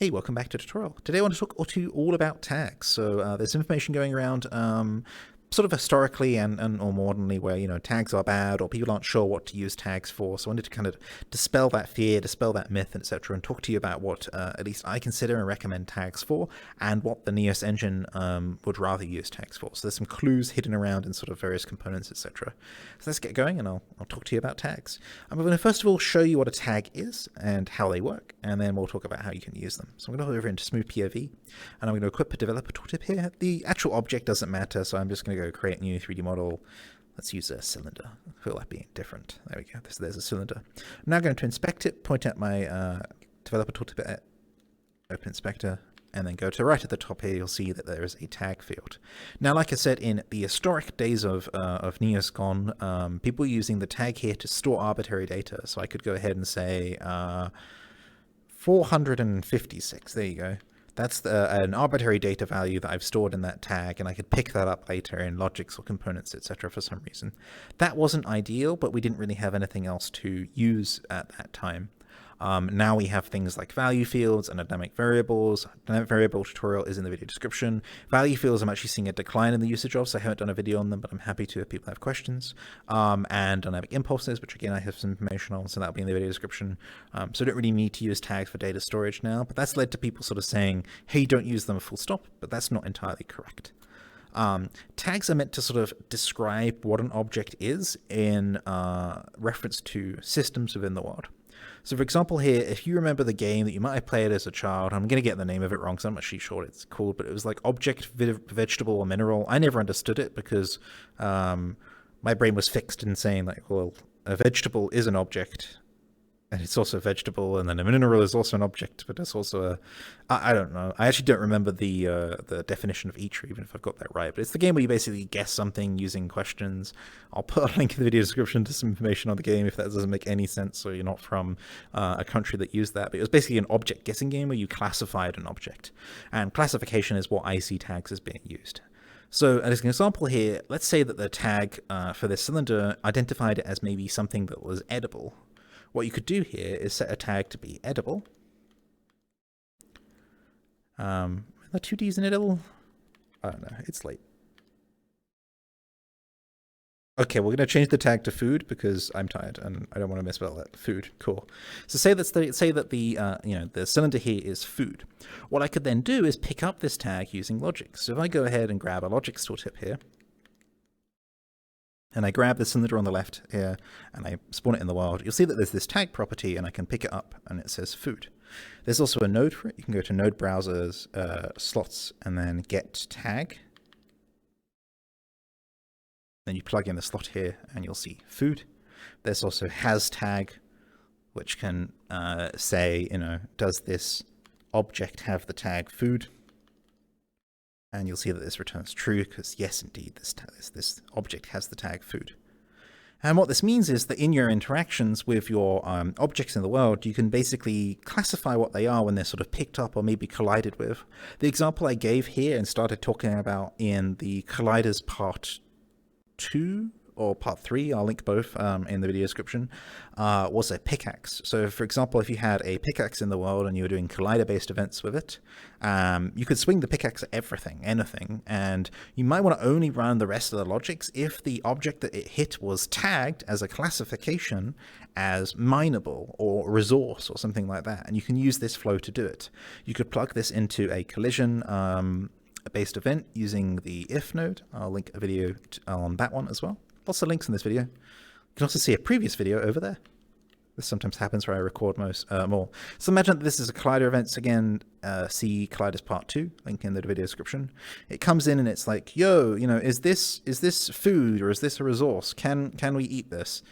Hey, welcome back to the tutorial. Today I want to talk to you all about tags. So there's information going around sort of historically and or modernly where, tags are bad or people aren't sure what to use tags for. So I wanted to kind of dispel that fear, dispel that myth, etc., and talk to you about what at least I consider and recommend tags for and what the Neos engine would rather use tags for. So there's some clues hidden around in sort of various components, etc. So let's get going and I'll talk to you about tags. I'm going to first of all show you what a tag is and how they work, and then we'll talk about how you can use them. So I'm going to go over into Smooth POV, and I'm going to equip a developer tooltip here. The actual object doesn't matter, so I'm just going to go create new 3D model. Let's use a cylinder. I feel like being different. There we go. There's a cylinder. I'm now going to inspect it, point out my developer tooltip at Open Inspector, and then go to right at the top here. You'll see that there is a tag field. Now, like I said, in the historic days of Neos gone, people were using the tag here to store arbitrary data. So I could go ahead and say 456. There you go. That's an arbitrary data value that I've stored in that tag, and I could pick that up later in logics or components, etc. for some reason. That wasn't ideal, but we didn't really have anything else to use at that time. Now we have things like value fields and dynamic variables. Dynamic variable tutorial is in the video description. Value fields I'm actually seeing a decline in the usage of, so I haven't done a video on them, but I'm happy to if people have questions. And dynamic impulses, which again I have some information on, so that'll be in the video description. So I don't really need to use tags for data storage now, but that's led to people sort of saying, hey, don't use them full stop, but that's not entirely correct. Tags are meant to sort of describe what an object is in reference to systems within the world. So for example here, if you remember the game that you might have played as a child, I'm going to get the name of it wrong because I'm not actually sure what it's called, but it was like object, vegetable, or mineral. I never understood it because my brain was fixed in saying like, well, a vegetable is an object, and it's also a vegetable, and then a mineral is also an object, but it's also I don't know. I actually don't remember the definition of each, even if I've got that right. But it's the game where you basically guess something using questions. I'll put a link in the video description to some information on the game if that doesn't make any sense, or you're not from a country that used that. But it was basically an object guessing game where you classified an object. And classification is what I see tags as being used. So as an example here, let's say that the tag for this cylinder identified it as maybe something that was edible. What you could do here is set a tag to be edible. Are the 2Ds in edible? I don't know, it's late. Okay, we're going to change the tag to food because I'm tired and I don't want to misspell that. Food, cool. So say that the cylinder here is food. What I could then do is pick up this tag using logic. So if I go ahead and grab a logics tooltip here, and I grab the cylinder on the left here, and I spawn it in the wild, you'll see that there's this tag property, and I can pick it up, and it says food. There's also a node for it. You can go to node browsers, slots, and then get tag. Then you plug in the slot here, and you'll see food. There's also has tag, which can say, does this object have the tag food? And you'll see that this returns true because yes, indeed, this object has the tag food. And what this means is that in your interactions with your objects in the world, you can basically classify what they are when they're sort of picked up or maybe collided with. The example I gave here and started talking about in the colliders part 2 or part 3, I'll link both in the video description, was a pickaxe. So for example, if you had a pickaxe in the world and you were doing collider-based events with it, you could swing the pickaxe at anything, and you might want to only run the rest of the logics if the object that it hit was tagged as a classification as mineable or resource or something like that, and you can use this flow to do it. You could plug this into a collision based event using the if node. I'll link a video on that one as well. Lots of links in this video. You can also see a previous video over there. This sometimes happens where I record more. So imagine that this is a collider events again. See colliders part 2, link in the video description. It comes in and it's like, yo, is this food or is this a resource? Can we eat this?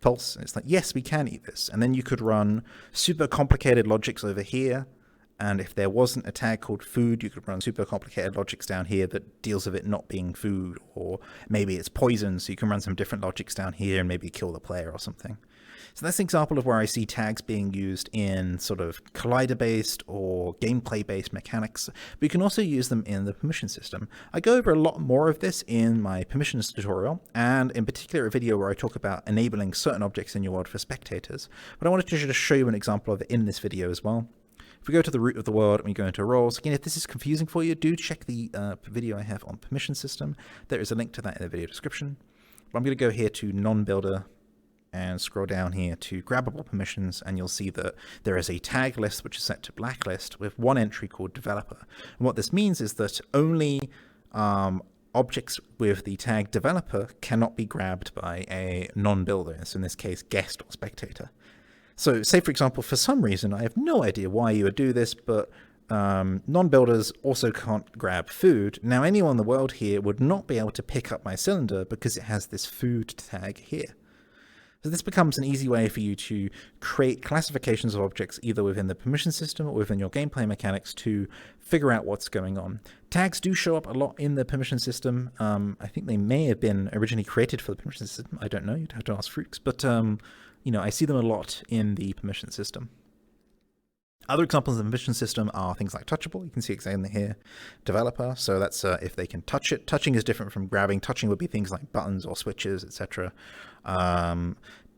False. And it's like, yes, we can eat this. And then you could run super complicated logics over here. And if there wasn't a tag called food, you could run super complicated logics down here that deals with it not being food, or maybe it's poison, so you can run some different logics down here and maybe kill the player or something. So that's an example of where I see tags being used in sort of collider-based or gameplay-based mechanics, but you can also use them in the permission system. I go over a lot more of this in my permissions tutorial, and in particular a video where I talk about enabling certain objects in your world for spectators, but I wanted to just show you an example of it in this video as well. If we go to the root of the world and we go into roles, again, if this is confusing for you, do check the video I have on permission system. There is a link to that in the video description. But I'm going to go here to non-builder and scroll down here to grabbable permissions, and you'll see that there is a tag list which is set to blacklist with one entry called developer. And what this means is that only objects with the tag developer cannot be grabbed by a non-builder, so in this case guest or spectator. So say for example, for some reason, I have no idea why you would do this, but non-builders also can't grab food. Now anyone in the world here would not be able to pick up my cylinder because it has this food tag here. So this becomes an easy way for you to create classifications of objects either within the permission system or within your gameplay mechanics to figure out what's going on. Tags do show up a lot in the permission system. I think they may have been originally created for the permission system. I don't know. You'd have to ask Fruits. But, you know, I see them a lot in the permission system. Other examples of the permission system are things like touchable. You can see exactly here, developer. So that's if they can touch it. Touching is different from grabbing. Touching would be things like buttons or switches, etc.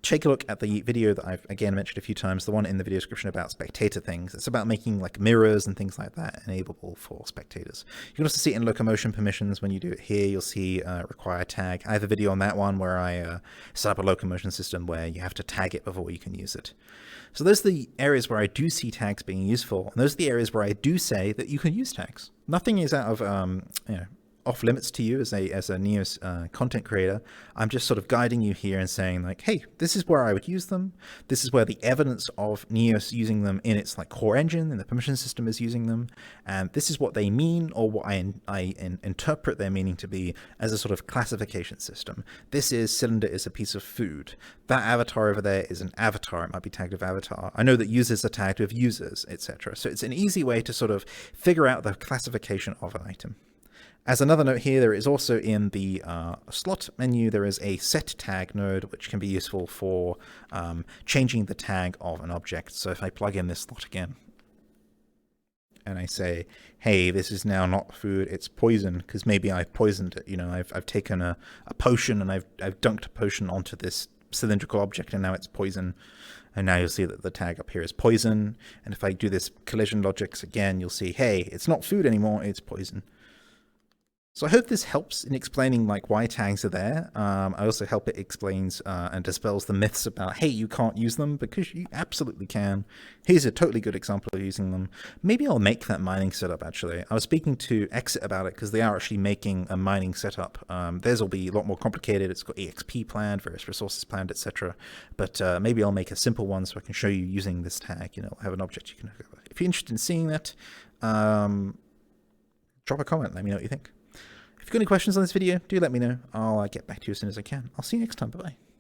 Take a look at the video that I've again mentioned a few times, the one in the video description about spectator things. It's about making like mirrors and things like that enableable for spectators. You can also see it in locomotion permissions. When you do it here, you'll see require tag. I have a video on that one where I set up a locomotion system where you have to tag it before you can use it. So those are the areas where I do see tags being useful, and those are the areas where I do say that you can use tags. Nothing is out of you know, off limits to you as a Neos content creator. I'm just sort of guiding you here and saying like, hey, this is where I would use them. This is where the evidence of Neos using them in its like core engine and the permission system is using them, and this is what they mean, or what I interpret their meaning to be as a sort of classification system. This is cylinder is a piece of food. That avatar over there is an avatar. It might be tagged with avatar. I know that users are tagged with users, etc. So it's an easy way to sort of figure out the classification of an item. As another note here, there is also in the slot menu, there is a set tag node, which can be useful for changing the tag of an object. So if I plug in this slot again, and I say, hey, this is now not food, it's poison, because maybe I've poisoned it. You know, I've taken a potion and I've dunked a potion onto this cylindrical object, and now it's poison. And now you'll see that the tag up here is poison. And if I do this collision logics again, you'll see, hey, it's not food anymore, it's poison. So I hope this helps in explaining like why tags are there. I also hope it explains and dispels the myths about, hey, you can't use them, because you absolutely can. Here's a totally good example of using them. Maybe I'll make that mining setup actually. I was speaking to Exit about it because they are actually making a mining setup. Theirs will be a lot more complicated. It's got EXP planned, various resources planned, etc. But maybe I'll make a simple one so I can show you using this tag. You know, have an object you can hook up. If you're interested in seeing that, drop a comment. Let me know what you think. If you've got any questions on this video, do let me know. I'll get back to you as soon as I can. I'll see you next time. Bye-bye.